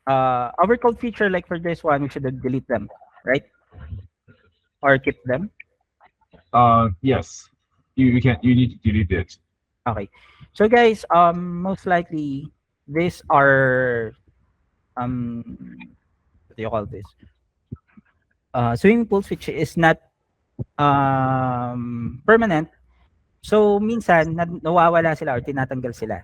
overcode feature, like for this one, we should delete them, right? Or keep them. Yes. You need to delete it. Okay. So guys, most likely these are what do you call this? Swimming pools which is not permanent. So minsan nawawala sila or tinatanggal sila.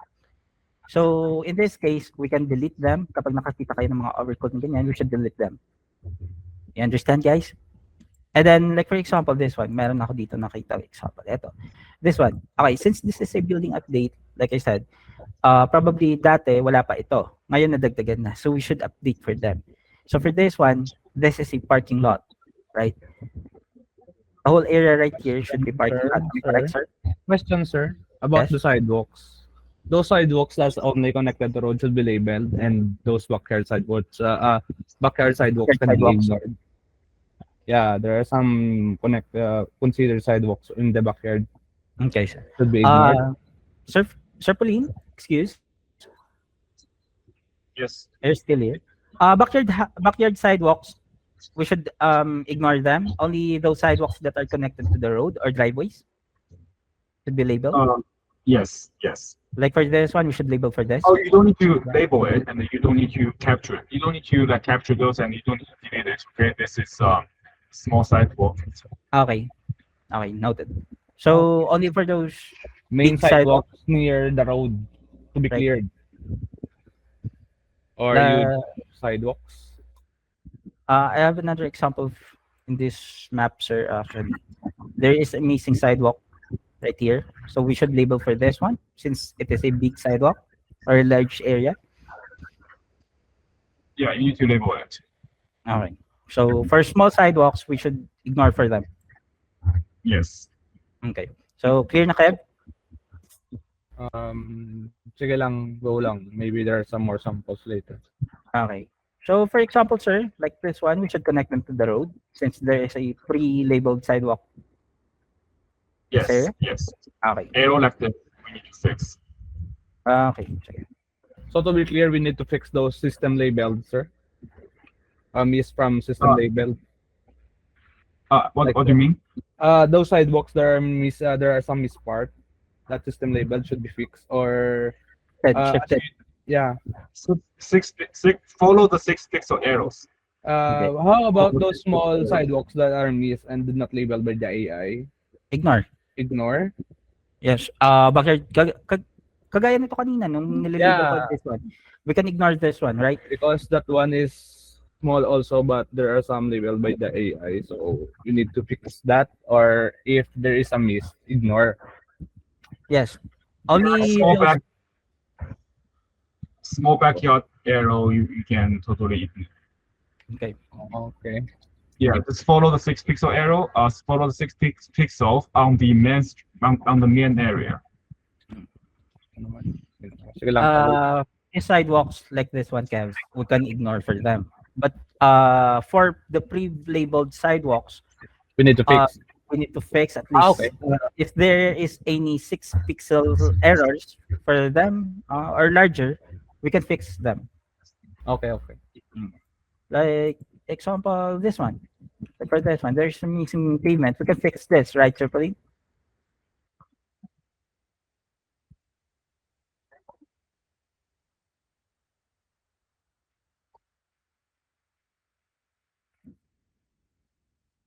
So in this case, we can delete them kapag nakakita kayo ng mga overcode na ganyan, we should delete them. You understand, guys? And then, like for example, this one, meron ako dito nakita example. Ito, this one. Okay, since this is a building update, like I said, probably dati wala pa ito. Ngayon nadagdagan na. So we should update for them. So for this one, this is a parking lot, right? The whole area right here should be parking Sir, lot, correct, sir? question, sir, about Yes. the sidewalks. Those sidewalks that's only connected to road should be labeled, and those backyard sidewalks can be Sidewalks. ignored. Yeah, there are some considered sidewalks in the backyard Okay, sir. should be ignored. Sir, Sir Pauline, excuse, Yes. are you still here? Backyard sidewalks, we should ignore them. Only those sidewalks that are connected to the road or driveways should be labeled. Yes. Yes. Like for this one, we should label for this. Oh, you don't need to label it, and you don't need to capture it. You don't need to like capture those, and you don't need to delete it. Okay, this is small sidewalk. Okay. Okay, noted. So only for those Main big sidewalk. sidewalks near the road to be Right. cleared. Or The- sidewalks. I have another example in this map, sir. Actually, there is a missing sidewalk right here. So we should label for this one since it is a big sidewalk or a large area. Yeah, you need to label it. Okay. So for small sidewalks, we should ignore for them. Yes. Okay. So clear na, Kev? Sige lang, go lang. Maybe there are some more samples later. Okay. So for example, sir, like this one, we should connect them to the road since there is a pre-labeled sidewalk. Yes. Sir? Yes. Okay. Arrow like this. We need to fix. Okay. Sige. So to be clear, we need to fix those system labeled, sir. Yes, from system labeled. What do you mean? Those sidewalks there are some mispart. That system labeled should be fixed, or Shifted. yeah. So follow the 6 pixel arrows. How about those small sidewalks that are missed and did not labeled by the AI? Ignore. Ignore. Yes. Backyard. Kagaya nito kanina nung nililabel ko Yeah. this one. We can ignore this one, right? Because that one is small also, but there are some labeled by the AI, so you need to fix that. Or if there is a miss, ignore. Yes. Only those, Small backyard arrow you can totally ignore. okay. Okay. Yeah, just follow the 6 pixel arrow. Follow the pixels on the main area. Sige lang. In sidewalks like this one, Kev, we can ignore for them. But for the pre-labeled sidewalks, We need to fix. we need to fix at least Okay. If there is any 6 pixel errors for them or larger, we can fix them. Okay, okay. Like example, this one. Like for this one, there's some missing pavement. We can fix this, right, Triple?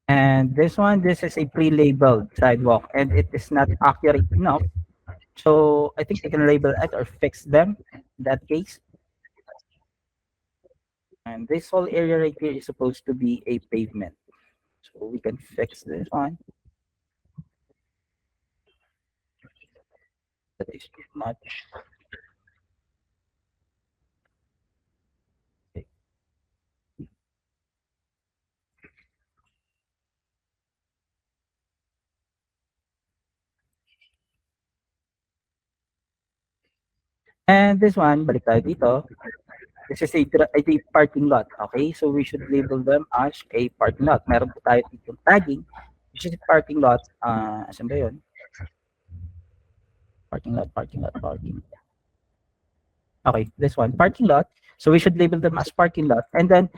And this one, this is a pre-labeled sidewalk, and it is not accurate enough. So I think I can label it or fix them in that case. And this whole area right here is supposed to be a pavement. So we can fix this one. That is too much. Okay. And this one, balik tayo dito. This is a parking lot. Okay, so we should label them as a parking lot. Meron po tayo dito tagging, which is a parking lot. Asan ba yun? Parking lot, parking lot, parking. Okay, this one, parking lot. So we should label them as parking lot. And then,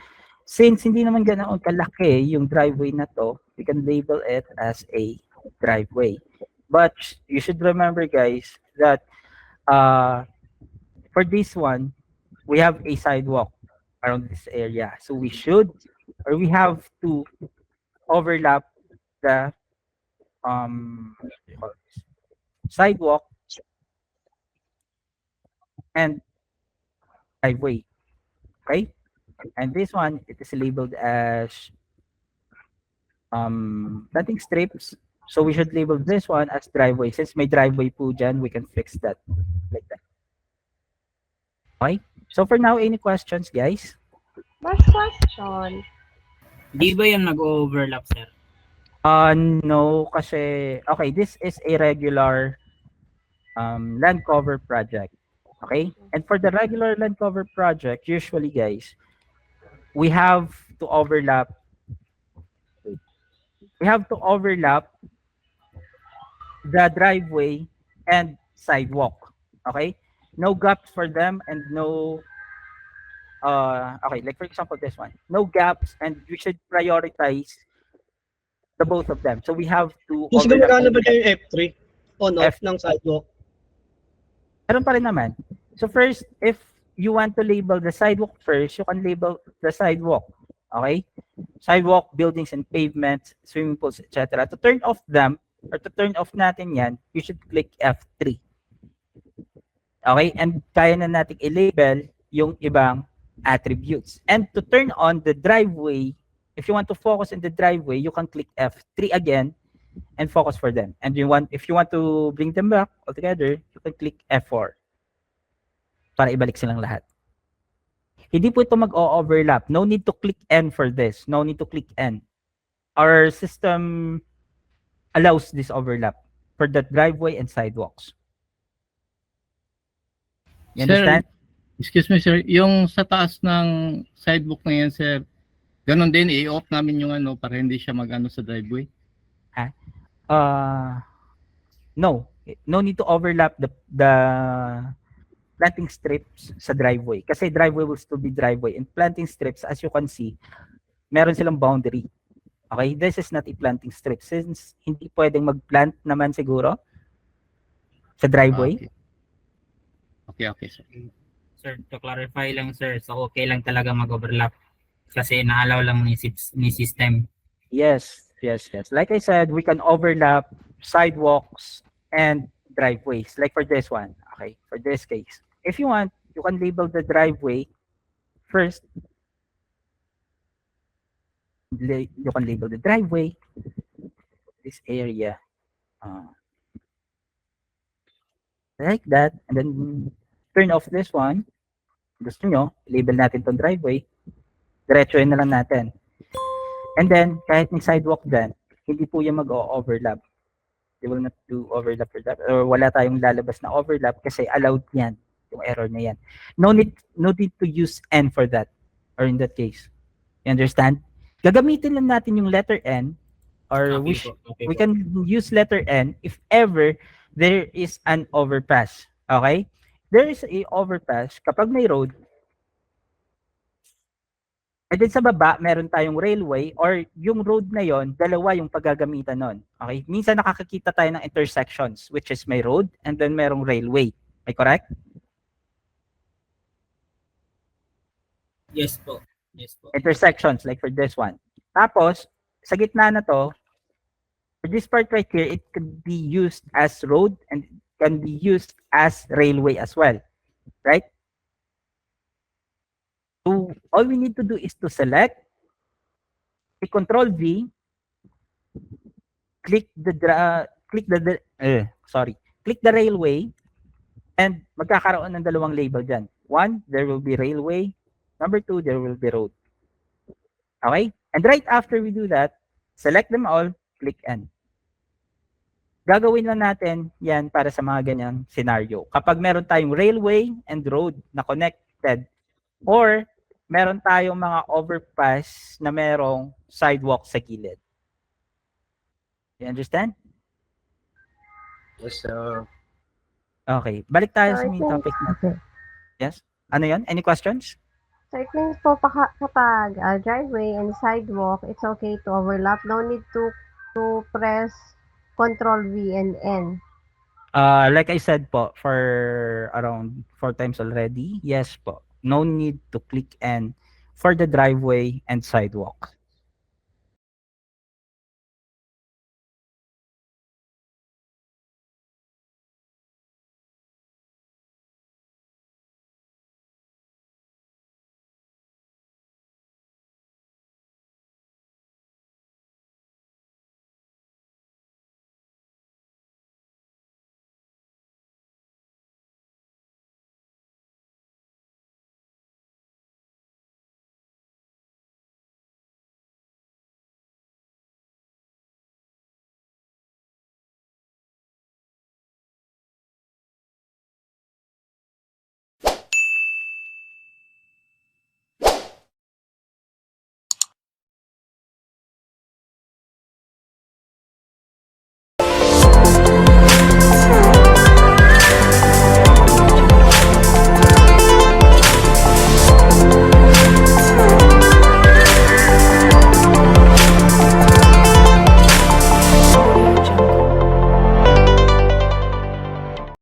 since hindi naman ganoon kalaki yung driveway na to, we can label it as a driveway. But you should remember, guys, that for this one, we have a sidewalk around this area. So we should, or we have to overlap the what do you call this? Sidewalk and driveway. Okay? And this one, it is labeled as planting strips. So we should label this one as driveway. Since may driveway po dyan, we can fix that like that. Okay? So for now, any questions, guys? Last question. Di ba yan nag-overlap, sir? No, kasi, okay, this is a regular land cover project. Okay? And for the regular land cover project, usually, guys, we have to overlap the driveway and sidewalk. Okay? No gaps for them and no okay, like for example this one. No gaps and we should prioritize the both of them. So we have to Mas overlap. gumagana ba niya yung F3? On-off ng sidewalk? Meron pa rin naman. So first, if you want to label the sidewalk first, you can label the sidewalk. Okay? Sidewalk, buildings and pavements, swimming pools, etc. To turn off them, or to turn off natin yan, you should click F3. Okay? And kaya na natin i-label yung ibang attributes. And to turn on the driveway, if you want to focus in the driveway, you can click F3 again and focus for them. And if you want to bring them back altogether, you can click F4 para ibalik silang lahat. Hindi po ito mag-o-overlap. No need to click N for this. No need to click N. Our system allows this overlap for the driveway and sidewalks. You understand? Excuse me, sir. Yung sa taas ng sidewalk na yan, sir, ganun din, i-off namin yung ano para hindi siya mag-ano sa driveway. No. No need to overlap the planting strips sa driveway. Kasi driveway will still be driveway. And planting strips, as you can see, meron silang boundary. Okay? This is not a planting strip. Since hindi pwedeng mag-plant naman siguro sa driveway. Okay, sir. Sir, to clarify lang, sir, so okay lang talaga mag-overlap kasi na-allow lang ni system. Yes. Like I said, we can overlap sidewalks and driveways. Like for this one. Okay, for this case. If you want, you can label the driveway first. You can label the driveway. This area. Like that. And then turn off this one. Gusto nyo, label natin tong driveway. Diretsuhin na lang natin. And then, kahit may sidewalk dyan, hindi po yung mag-o-overlap. They will not do overlap for that. Or wala tayong lalabas na overlap kasi allowed yan. Yung error na yan. No need to use N for that. Or in that case. You understand? Gagamitin lang natin yung letter N or Okay we can use letter N if ever there is an overpass. Okay? There is a overpass kapag may road. And then sa baba, meron tayong railway or yung road na yon, dalawa yung paggagamitan nun. Okay? Minsan nakakakita tayo ng intersections which is may road and then merong railway. Ay correct? Yes po. Intersections like for this one. Tapos, sa gitna na to, for this part right here, it could be used as road and can be used as railway as well. Right? So, all we need to do is to select, Control V, click the railway, and magkakaroon ng dalawang label dyan. One, there will be railway. Number two, there will be road. Okay? And right after we do that, select them all, click N. Gagawin lang natin yan para sa mga ganyang scenario. Kapag meron tayong railway and road na connected, or meron tayong mga overpass na merong sidewalk sa gilid. You understand? Yes, sir. Okay. Balik tayo sa Sorry main po. topic natin. Yes? Ano yan? Any questions? So it means po kapag driveway and sidewalk, it's okay to overlap. No need to press Control V and N. Like I said po, for around 4 times already, yes po. No need to click N for the driveway and sidewalk.